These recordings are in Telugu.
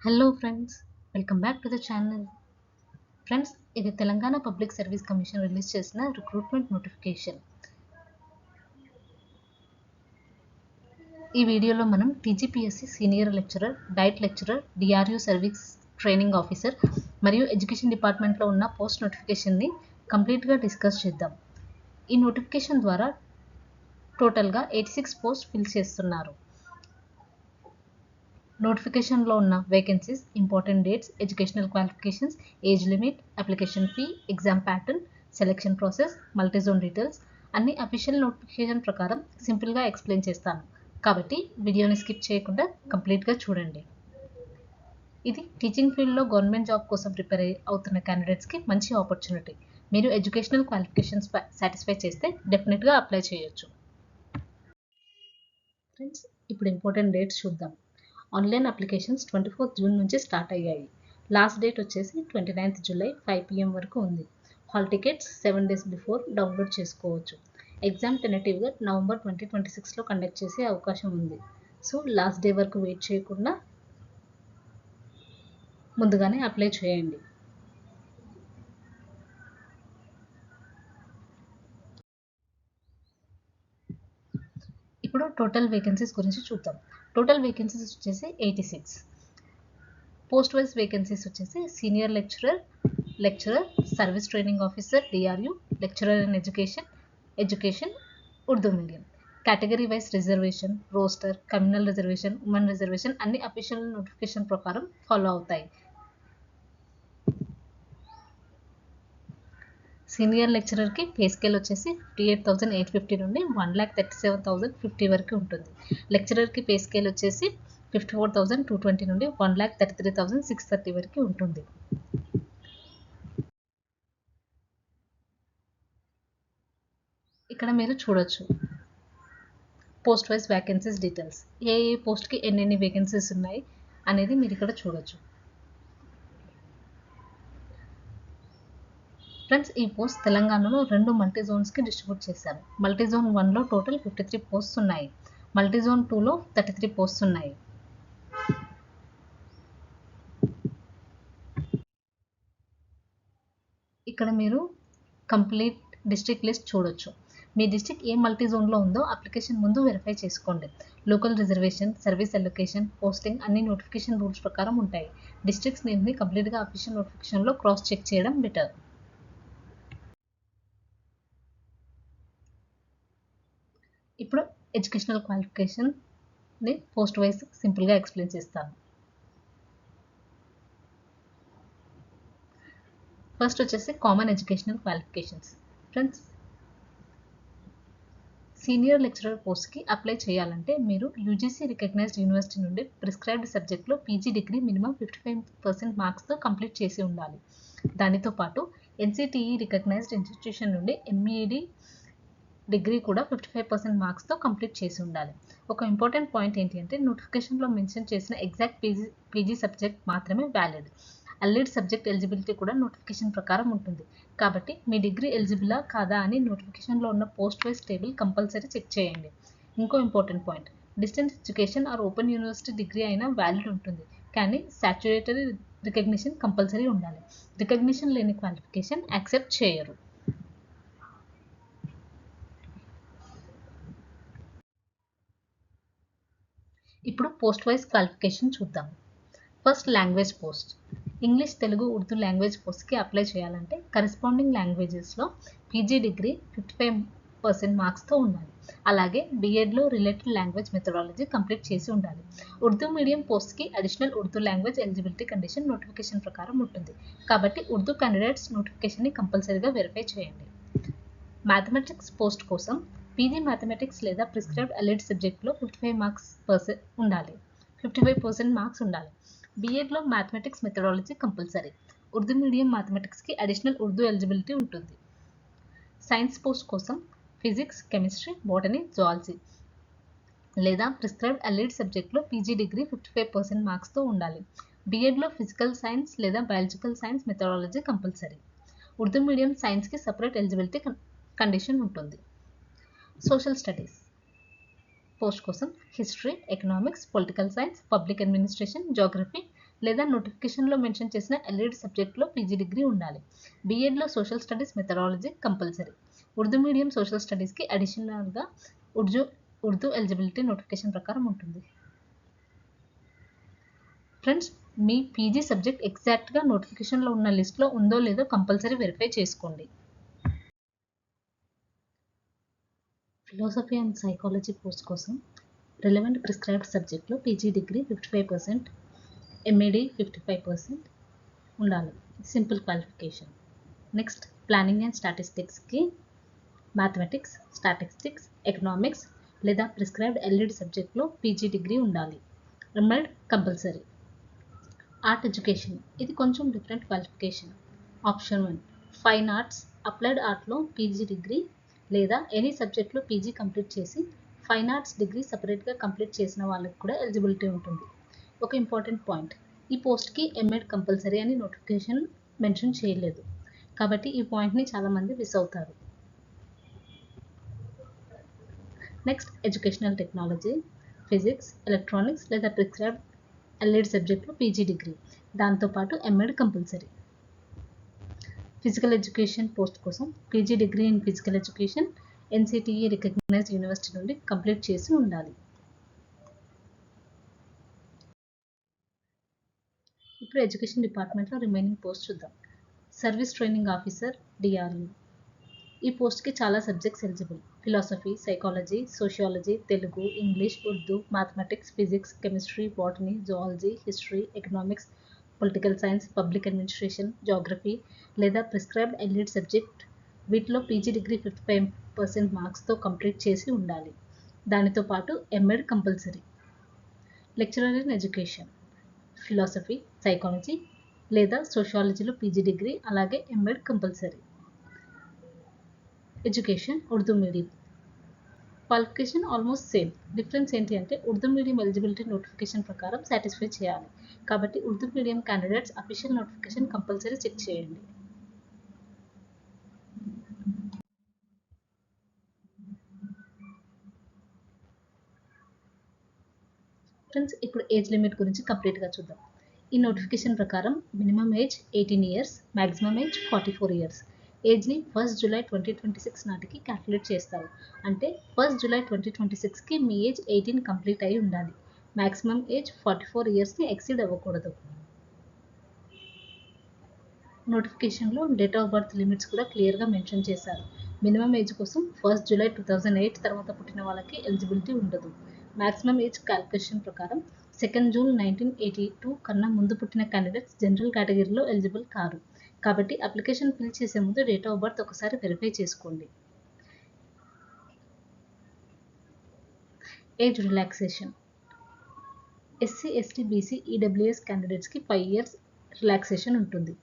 Hello friends, welcome back to the channel. Friends, ఇది Telangana public service commission release చేసిన రిక్రూట్మెంట్ నోటిఫికేషన్. ఈ వీడియోలో మనం TGPSC senior lecturer, diet lecturer, DRU service training officer మరియు ఎడ్యుకేషన్ డిపార్ట్మెంట్లో ఉన్న పోస్ట్ నోటిఫికేషన్ని కంప్లీట్గా డిస్కస్ చేద్దాం. ఈ నోటిఫికేషన్ ద్వారా టోటల్గా 86 పోస్ట్ ఫిల్ చేస్తున్నారు. నోటిఫికేషన్లో ఉన్న vacancies, important dates, educational qualifications, age limit, application fee, exam pattern, selection process, multizone details అన్ని అఫీషియల్ నోటిఫికేషన్ ప్రకారం సింపుల్గా ఎక్స్ప్లెయిన్ చేస్తాను. కాబట్టి వీడియోని స్కిప్ చేయకుండా కంప్లీట్గా చూడండి. ఇది టీచింగ్ ఫీల్డ్లో గవర్నమెంట్ జాబ్ కోసం ప్రిపేర్ అవుతున్న క్యాండిడేట్స్కి మంచి ఆపర్చునిటీ. మీరు ఎడ్యుకేషనల్ క్వాలిఫికేషన్స్ సాటిస్ఫై చేస్తే డెఫినెట్గా అప్లై చేయొచ్చు. ఫ్రెండ్స్, ఇప్పుడు ఇంపార్టెంట్ డేట్స్ చూద్దాం. ఆన్లైన్ అప్లికేషన్స్ 24 జూన్ నుంచి స్టార్ట్ అయ్యాయి. లాస్ట్ డేట్ వచ్చేసి 29 జూలై 5 PM వరకు ఉంది. Hall tickets 7 days before download చేసుకోవచ్చు. ఎగ్జామ్ టెంటేటివ్గా నవంబర్ 2026లో కండక్ట్ చేసే అవకాశం ఉంది. సో లాస్ట్ డే వరకు వెయిట్ చేయకుండా ముందుగానే అప్లై చేయండి. ఇప్పుడు టోటల్ వేకెన్సీస్ గురించి చూద్దాం. టోటల్ వేకెన్సీస్ వచ్చేసి 86. పోస్ట్ వైజ్ వేకెన్సీస్ వచ్చేసి senior lecturer, service training officer DRU, lecturer in education Urdu medium. Category wise reservation, roster, communal reservation, women reservation అన్ని అఫీషియల్ నోటిఫికేషన్ ప్రకారం ఫాలో అవుతాయి. సీనియర్ లెక్చరర్కి పే స్కేల్ వచ్చేసి 58,850 నుండి 1,37,050 వరకు ఉంటుంది. లెక్చరర్కి పే స్కేల్ వచ్చేసి 54,220 నుండి 1,33,630 వరకు ఉంటుంది. ఇక్కడ మీరు చూడొచ్చు పోస్ట్ వైజ్ వ్యాకెన్సీస్ డీటెయిల్స్, ఏ పోస్ట్కి ఎన్ని వేకెన్సీస్ ఉన్నాయి అనేది మీరు ఇక్కడ చూడొచ్చు. ఫ్రెండ్స్, ఈ పోస్ట్ తెలంగాణలో 2 మల్టీ జోన్స్కి డిస్ట్రిబ్యూట్ చేశారు. మల్టీజోన్ 1లో టోటల్ 53 పోస్ట్స్ ఉన్నాయి. మల్టీజోన్ 2లో 33 పోస్ట్స్ ఉన్నాయి. ఇక్కడ మీరు కంప్లీట్ డిస్ట్రిక్ట్ లిస్ట్ చూడొచ్చు. మీ డిస్ట్రిక్ట్ ఏ మల్టీ జోన్లో ఉందో అప్లికేషన్ ముందు వెరిఫై చేసుకోండి. Local reservation, service allocation, posting అన్ని నోటిఫికేషన్ రూల్స్ ప్రకారం ఉంటాయి. డిస్ట్రిక్ట్స్ నేమ్ని కంప్లీట్గా అఫీషియల్ నోటిఫికేషన్లో క్రాస్ చెక్ చేయడం బెటర్. ఇప్పుడు ఎడ్యుకేషనల్ క్వాలిఫికేషన్ని పోస్ట్ వైజ్ సింపుల్గా ఎక్స్ప్లెయిన్ చేస్తాను. ఫస్ట్ వచ్చేసి common educational qualifications. Friends, senior lecturer పోస్ట్కి అప్లై చేయాలంటే మీరు యూజీసీ రికగ్నైజ్డ్ యూనివర్సిటీ నుండి ప్రిస్క్రైబ్డ్ సబ్జెక్ట్లో పీజీ డిగ్రీ మినిమం 55% మార్క్స్తో కంప్లీట్ చేసి ఉండాలి. దానితో పాటు ఎన్సిటిఈ రికగ్నైజ్డ్ ఇన్స్టిట్యూషన్ నుండి ఎంఈడి డిగ్రీ కూడా 55% మార్క్స్తో కంప్లీట్ చేసి ఉండాలి. ఒక ఇంపార్టెంట్ పాయింట్ ఏంటి అంటే నోటిఫికేషన్లో మెన్షన్ చేసిన ఎగ్జాక్ట్ పీజీ సబ్జెక్ట్ మాత్రమే వ్యాలిడ్. అల్లీడ్ సబ్జెక్ట్ ఎలిజిబిలిటీ కూడా నోటిఫికేషన్ ప్రకారం ఉంటుంది. కాబట్టి మీ డిగ్రీ ఎలిజిబులా కాదా అని నోటిఫికేషన్లో ఉన్న post wise table compulsory check చేయండి. ఇంకో important point, distance education or open university degree అయినా వ్యాలిడ్ ఉంటుంది, కానీ సాచ్యురేటరీ రికగ్నిషన్ కంపల్సరీ ఉండాలి. రికగ్నిషన్ లేని క్వాలిఫికేషన్ యాక్సెప్ట్ చేయరు. ఇప్పుడు పోస్ట్ వైజ్ క్వాలిఫికేషన్ చూద్దాం. First language post. English, Telugu, Urdu language పోస్ట్కి అప్లై చేయాలంటే కరెస్పాండింగ్ లాంగ్వేజెస్లో పీజీ డిగ్రీ 55% మార్క్స్తో ఉండాలి. అలాగే బీఎడ్లో రిలేటెడ్ లాంగ్వేజ్ మెథడాలజీ కంప్లీట్ చేసి ఉండాలి. ఉర్దూ మీడియం పోస్ట్కి additional Urdu language eligibility condition notification ప్రకారం ఉంటుంది. కాబట్టి ఉర్దూ క్యాండిడేట్స్ నోటిఫికేషన్ని కంపల్సరీగా వెరిఫై చేయండి. మ్యాథమెటిక్స్ పోస్ట్ కోసం పీజీ మ్యాథమెటిక్స్ లేదా ప్రిస్క్రైబ్డ్ అలైడ్ సబ్జెక్ట్లో 55% మార్క్స్ ఉండాలి. బీఎడ్లో mathematics methodology compulsory. Urdu medium మ్యాథమెటిక్స్కి అడిషనల్ ఉర్దూ ఎలిజిబిలిటీ ఉంటుంది. సైన్స్ పోస్ట్ కోసం ఫిజిక్స్, కెమిస్ట్రీ, బోటనీ, జువాలజీ లేదా ప్రిస్క్రైబ్డ్ అలైడ్ సబ్జెక్ట్లో పీజీ డిగ్రీ 55% మార్క్స్తో ఉండాలి. బీఎడ్లో ఫిజికల్ సైన్స్ లేదా biological science methodology compulsory. Urdu medium సైన్స్కి సపరేట్ ఎలిజిబిలిటీ కండిషన్ ఉంటుంది. సోషల్ స్టడీస్ పోస్ట్ కోసం history, economics, political science, public administration, geography, లేదా నోటిఫికేషన్లో మెన్షన్ చేసిన ఎల్ఈడి సబ్జెక్ట్లో పీజీ డిగ్రీ ఉండాలి. బీఎడ్లో social studies methodology compulsory. Urdu medium social స్టడీస్కి అడిషనల్గా ఉర్దూ ఎలిజిబిలిటీ నోటిఫికేషన్ ప్రకారం ఉంటుంది. ఫ్రెండ్స్, మీ పీజీ సబ్జెక్ట్ ఎగ్జాక్ట్గా నోటిఫికేషన్లో ఉన్న లిస్ట్లో ఉందో లేదో కంపల్సరీ వెరిఫై చేసుకోండి. ఫిలాసఫీ అండ్ సైకాలజీ పోస్ట్ కోసం రిలవెంట్ ప్రిస్క్రైబ్డ్ సబ్జెక్ట్లో పీజీ డిగ్రీ 55%, ఎంఏడి 55% ఉండాలి. Simple qualification. Next, planning and స్టాటిస్టిక్స్కి మ్యాథమెటిక్స్, స్టాటిస్టిక్స్, ఎకనామిక్స్ లేదా ప్రిస్క్రైబ్డ్ ఎల్ఈడి సబ్జెక్ట్లో పీజీ డిగ్రీ ఉండాలి. MEd compulsory. ఆర్ట్ ఎడ్యుకేషన్, ఇది కొంచెం different qualification. Option 1, fine arts, applied ఆర్ట్లో పీజీ డిగ్రీ లేదా ఎనీ సబ్జెక్ట్లో పీజీ కంప్లీట్ చేసి ఫైన్ ఆర్ట్స్ డిగ్రీ సపరేట్గా కంప్లీట్ చేసిన వాళ్ళకి కూడా ఎలిజిబిలిటీ ఉంటుంది. ఒక ఇంపార్టెంట్ పాయింట్, ఈ పోస్ట్కి ఎంఎడ్ కంపల్సరీ అని నోటిఫికేషన్ మెన్షన్ చేయలేదు, కాబట్టి ఈ పాయింట్ని చాలామంది మిస్ అవుతారు. Next, educational technology, physics, electronics లేదా ప్రిస్క్రైబ్డ్ ఎల్ఈడి సబ్జెక్ట్లో పీజీ డిగ్రీ, దాంతోపాటు MEd compulsory. Physical education post కోసం PG degree in physical education NCTE recognised university నుండి కంప్లీట్ చేసి ఉండాలి. ఇప్పుడు ఎడ్యుకేషన్ డిపార్ట్మెంట్లో రిమైనింగ్ పోస్ట్ చూద్దాం. Service training officer, DRU. ఈ పోస్ట్కి చాలా subjects eligible. Philosophy, psychology, sociology, Telugu, English, Urdu, mathematics, physics, chemistry, botany, zoology, history, economics, political science, public administration, geography లేదా ప్రిస్క్రైబ్డ్ ఎల్ఈడి సబ్జెక్ట్ వీటిలో పీజీ డిగ్రీ 55% మార్క్స్తో కంప్లీట్ చేసి ఉండాలి. దానితో పాటు MEd compulsory. Lecturer in education, philosophy, psychology లేదా సోషియాలజీలో పీజీ డిగ్రీ, అలాగే MEd compulsory. Education Urdu medium. Qualification almost same. Difference ఏంటి అంటే ఉర్దూ మీడియం ఎలిజిబిలిటీ నోటిఫికేషన్ ప్రకారం సాటిస్ఫై చేయాలి. కాబట్టి Urdu medium candidates official notification compulsory check చేయండి. ఫ్రెండ్స్, ఇప్పుడు ఏజ్ లిమిట్ గురించి కంప్లీట్గా చూద్దాం. ఈ నోటిఫికేషన్ ప్రకారం minimum age 18 years, maximum age 44 years. ఏజ్ని 1 జూలై 2026 నాటికి క్యాల్కులేట్ చేస్తారు. అంటే 1 జూలై 2026కి మీ ఏజ్ 18 కంప్లీట్ అయి ఉండాలి. మ్యాక్సిమం ఏజ్ 44 ఇయర్స్ని ఎక్సీడ్ అవ్వకూడదు. నోటిఫికేషన్లో డేట్ ఆఫ్ బర్త్ లిమిట్స్ కూడా క్లియర్గా మెన్షన్ చేశారు. మినిమం ఏజ్ కోసం 1 జూలై 2008 తర్వాత పుట్టిన వాళ్ళకి ఎలిజిబిలిటీ ఉండదు. మ్యాక్సిమం ఏజ్ క్యాల్కులేషన్ ప్రకారం 2 జూన్ 1982 కన్నా ముందు పుట్టిన క్యాండిడేట్స్ జనరల్ కేటగిరీలో ఎలిజిబుల్ కారు. కాబట్టి అప్లికేషన్ ఫిల్ చేసే ముందు డేట్ ఆఫ్ బర్త్ ఒకసారి వెరిఫై చేసుకోండి. Age relaxation. SC, ST, BC, EWS క్యాండిడేట్స్కి 5 ఇయర్స్ రిలాక్సేషన్ ఉంటుంది.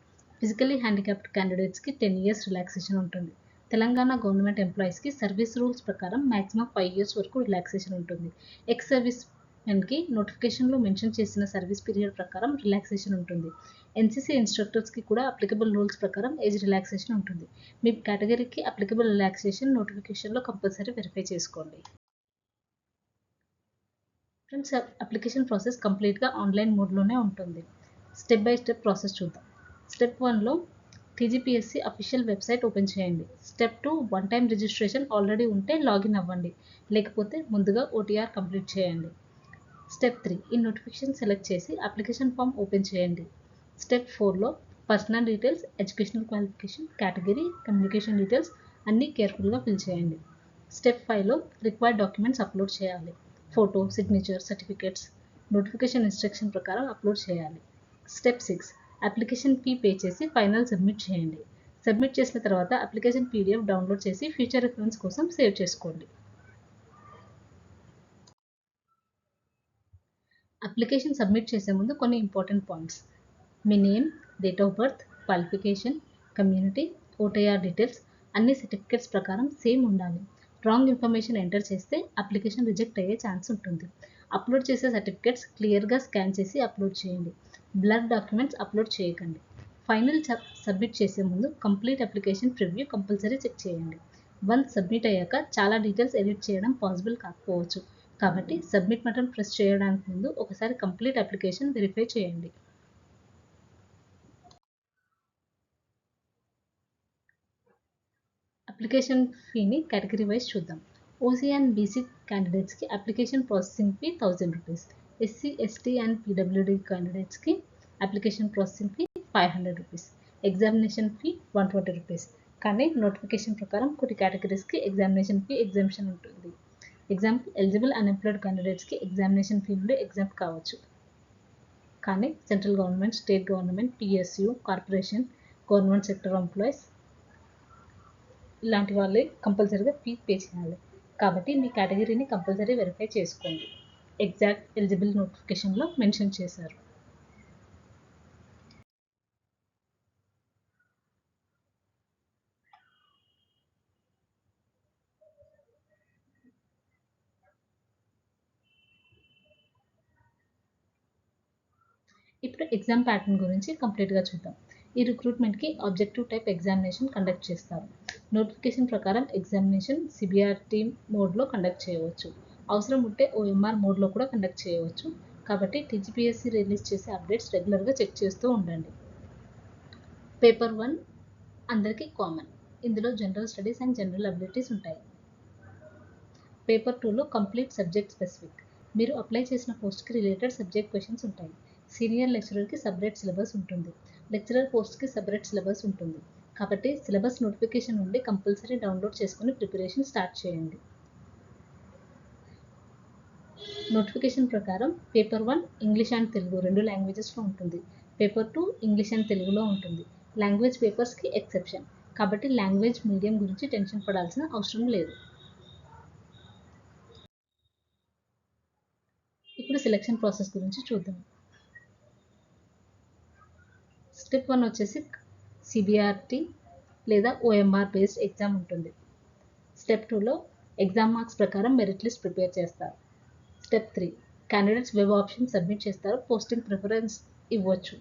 ఫిజికలీ హ్యాండిక్యాప్డ్ క్యాండిడేట్స్కి 10 ఇయర్స్ రిలాక్సేషన్ ఉంటుంది. తెలంగాణ గవర్నమెంట్ ఎంప్లాయీస్కి సర్వీస్ రూల్స్ ప్రకారం మ్యాక్సిమం 5 ఇయర్స్ వరకు రిలాక్సేషన్ ఉంటుంది. ఎక్స్ సర్వీస్ మెన్కి నోటిఫికేషన్లో మెన్షన్ చేసిన సర్వీస్ పీరియడ్ ప్రకారం రిలాక్సేషన్ ఉంటుంది. ఎన్సీసీ ఇన్స్ట్రక్టర్స్కి కూడా అప్లికబుల్ రూల్స్ ప్రకారం ఏజ్ రిలాక్సేషన్ ఉంటుంది. మీ కేటగిరీకి అప్లికబుల్ రిలాక్సేషన్ నోటిఫికేషన్లో కంపల్సరీ వెరిఫై చేసుకోండి. ఫ్రెండ్స్, అప్లికేషన్ ప్రాసెస్ కంప్లీట్గా ఆన్లైన్ మోడ్లోనే ఉంటుంది. స్టెప్ బై స్టెప్ ప్రాసెస్ చూద్దాం. స్టెప్ 1లో టీజీపీఎస్సీ అఫీషియల్ వెబ్సైట్ ఓపెన్ చేయండి. Step 2, one time registration already ఉంటే లాగిన్ అవ్వండి, లేకపోతే ముందుగా ఓటీఆర్ కంప్లీట్ చేయండి. స్టెప్ 3, ఈ నోటిఫికేషన్ సెలెక్ట్ చేసి అప్లికేషన్ ఫామ్ ఓపెన్ చేయండి. స్టెప్ 4లో personal details, educational qualification, category, communication details అన్నీ కేర్ఫుల్గా ఫిల్ చేయండి. స్టెప్ 5లో రిక్వైర్డ్ డాక్యుమెంట్స్ అప్లోడ్ చేయాలి. Photo, signature, certificates notification instruction ప్రకారం అప్లోడ్ చేయాలి. స్టెప్ 6, అప్లికేషన్ ఫీ పే చేసి ఫైనల్ సబ్మిట్ చేయండి. సబ్మిట్ చేసిన తర్వాత అప్లికేషన్ పీడిఎఫ్ డౌన్లోడ్ చేసి ఫ్యూచర్ రిఫరెన్స్ కోసం సేవ్ చేసుకోండి. అప్లికేషన్ సబ్మిట్ చేసే ముందు కొన్ని important points: me name, date of birth, qualification, community, OTR details అన్ని సర్టిఫికేట్స్ ప్రకారం సేమ్ ఉండాలి. రాంగ్ ఇన్ఫర్మేషన్ ఎంటర్ చేస్తే అప్లికేషన్ రిజెక్ట్ అయ్యే ఛాన్స్ ఉంటుంది. అప్లోడ్ చేసే సర్టిఫికేట్స్ క్లియర్గా స్కాన్ చేసి అప్లోడ్ చేయండి. బ్లర్ డాక్యుమెంట్స్ అప్లోడ్ చేయకండి. ఫైనల్ సబ్మిట్ చేసే ముందు complete application preview compulsory check చేయండి. వన్స్ సబ్మిట్ అయ్యాక చాలా డీటెయిల్స్ ఎడిట్ చేయడం పాసిబుల్ కాకపోవచ్చు, కాబట్టి సబ్మిట్ బటన్ ప్రెస్ చేయడానికి ముందు ఒకసారి కంప్లీట్ అప్లికేషన్ వెరిఫై చేయండి. అప్లికేషన్ ఫీని కేటగిరీ వైజ్ చూద్దాం. ఓసీ అండ్ బీసీ క్యాండిడేట్స్కి application processing fee 1000 rupees, SC ST and PWD క్యాండిడేట్స్కి application processing fee 500 rupees, examination fee 120 rupees. కానీ నోటిఫికేషన్ ప్రకారం కొన్ని కేటగిరీస్కి ఎగ్జామినేషన్ ఫీ ఎగ్జామ్షన్ ఉంటుంది. ఎగ్జాంపుల్, ఎలిజిబుల్ అన్ఎంప్లాయిడ్ క్యాండిడేట్స్కి ఎగ్జామినేషన్ ఫీ నుండి ఎగ్జామ్ట్ కావచ్చు. కానీ central government, state government, PSU, corporation, government sector employees ఇలాంటి వాళ్ళే కంపల్సరీగా ఫీ పే చేయాలి. కాబట్టి మీ కేటగిరీని కంపల్సరీ వెరిఫై చేసుకోండి. ఎగ్జాక్ట్ ఎలిజిబుల్ నోటిఫికేషన్లో మెన్షన్ చేశారు. ఇప్పుడు ఎగ్జామ్ ప్యాటర్న్ గురించి కంప్లీట్గా చూద్దాం. ఈ రిక్రూట్మెంట్కి ఆబ్జెక్టివ్ టైప్ ఎగ్జామినేషన్ కండక్ట్ చేస్తారు. నోటిఫికేషన్ ప్రకారం ఎగ్జామినేషన్ సిబిఆర్టీ మోడ్లో కండక్ట్ చేయవచ్చు. అవసరం ఉంటే ఓఎంఆర్ మోడ్లో కూడా కండక్ట్ చేయవచ్చు. కాబట్టి టీజీపీఎస్సీ రిలీజ్ చేసే అప్డేట్స్ రెగ్యులర్గా చెక్ చేస్తూ ఉండండి. పేపర్ 1 అందరికీ కామన్. ఇందులో general studies and general abilities ఉంటాయి. పేపర్ 2లో కంప్లీట్ సబ్జెక్ట్ స్పెసిఫిక్. మీరు అప్లై చేసిన పోస్ట్కి రిలేటెడ్ సబ్జెక్ట్ క్వశ్చన్స్ ఉంటాయి. సీనియర్ లెక్చరర్కి సపరేట్ సిలబస్ ఉంటుంది. లెక్చరర్ పోస్ట్కి సపరేట్ సిలబస్ ఉంటుంది. కాబట్టి సిలబస్ నోటిఫికేషన్ నుండి కంపల్సరీ డౌన్లోడ్ చేసుకుని ప్రిపరేషన్ స్టార్ట్ చేయండి. నోటిఫికేషన్ ప్రకారం పేపర్ 1 ఇంగ్లీష్ అండ్ తెలుగు 2 లాంగ్వేజెస్లో ఉంటుంది. పేపర్ 2 ఇంగ్లీష్ అండ్ తెలుగులో ఉంటుంది. లాంగ్వేజ్ పేపర్స్కి ఎక్సెప్షన్. కాబట్టి లాంగ్వేజ్ మీడియం గురించి టెన్షన్ పడాల్సిన అవసరం లేదు. ఇప్పుడు సెలెక్షన్ ప్రాసెస్ గురించి చూద్దాం. స్టెప్ 1 వచ్చేసి సిబిఆర్టీ లేదా ఓఎంఆర్ బేస్డ్ ఎగ్జామ్ ఉంటుంది. స్టెప్ 2లో ఎగ్జామ్ మార్క్స్ ప్రకారం మెరిట్ లిస్ట్ ప్రిపేర్ చేస్తారు. Step 3 candidates web option submit చేస్తారు. పోస్టింగ్ ప్రిఫరెన్స్ ఇవ్వచ్చు.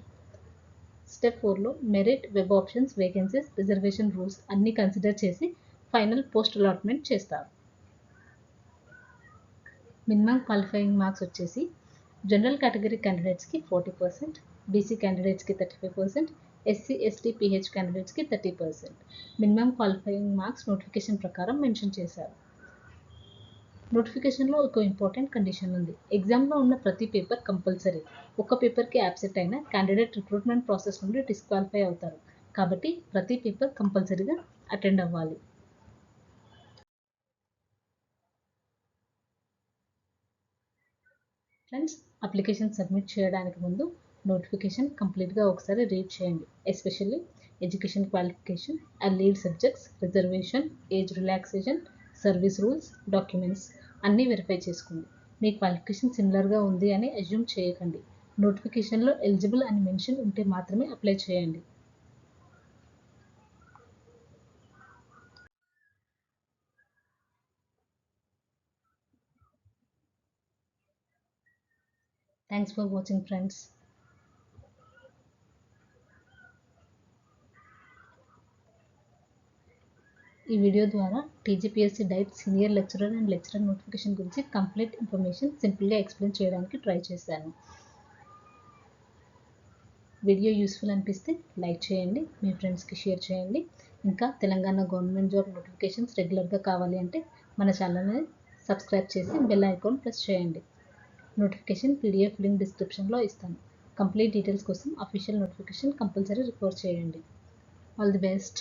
స్టెప్ 4లో merit, web options, vacancies, reservation rules అన్నీ కన్సిడర్ చేసి ఫైనల్ పోస్ట్ అలాట్మెంట్ చేస్తారు. మినిమం క్వాలిఫైయింగ్ మార్క్స్ వచ్చేసి జనరల్ కేటగిరీ క్యాండిడేట్స్కి 40%, బీసీ క్యాండిడేట్స్కి 35%, ఎస్సీ ఎస్టీ పీహెచ్ క్యాండిడేట్స్కి 30%. మినిమం క్వాలిఫైయింగ్ మార్క్స్ నోటిఫికేషన్ ప్రకారం మెన్షన్ చేశారు. నోటిఫికేషన్లో ఒక ఇంపార్టెంట్ కండిషన్ ఉంది. ఎగ్జామ్లో ఉన్న ప్రతి పేపర్ కంపల్సరీ. ఒక పేపర్కి యాబ్సెంట్ అయినా క్యాండిడేట్ రిక్రూట్మెంట్ ప్రాసెస్ నుండి డిస్క్వాలిఫై అవుతారు. కాబట్టి ప్రతి పేపర్ కంపల్సరీగా అటెండ్ అవ్వాలి. ఫ్రెండ్స్, అప్లికేషన్ సబ్మిట్ చేయడానికి ముందు నోటిఫికేషన్ కంప్లీట్గా ఒకసారి రీడ్ చేయండి. Especially education qualification, lead subjects, reservation, age relaxation, service rules, documents అన్నీ వెరిఫై చేసుకోండి. మీ క్వాలిఫికేషన్ సిమిలర్గా ఉంది అని అజ్యూమ్ చేయకండి. నోటిఫికేషన్లో ఎలిజిబుల్ అని మెన్షన్ ఉంటే మాత్రమే అప్లై చేయండి. Thanks for watching friends. ఈ వీడియో ద్వారా TGPSC diet senior lecturer and lecturer notification గురించి కంప్లీట్ ఇన్ఫర్మేషన్ సింపుల్గా ఎక్స్ప్లెయిన్ చేయడానికి ట్రై చేశాను. వీడియో యూస్ఫుల్ అనిపిస్తే లైక్ చేయండి, మీ ఫ్రెండ్స్కి షేర్ చేయండి. ఇంకా తెలంగాణ గవర్నమెంట్ జాబ్ నోటిఫికేషన్స్ రెగ్యులర్గా కావాలి అంటే మన ఛానల్ని సబ్స్క్రైబ్ చేసి బెల్ ఐకాన్ ప్రెస్ చేయండి. నోటిఫికేషన్ పీడిఎఫ్ లింక్ డిస్క్రిప్షన్లో ఇస్తాను. కంప్లీట్ డీటెయిల్స్ కోసం అఫీషియల్ నోటిఫికేషన్ కంపల్సరీ రిఫర్ చేయండి. All the best.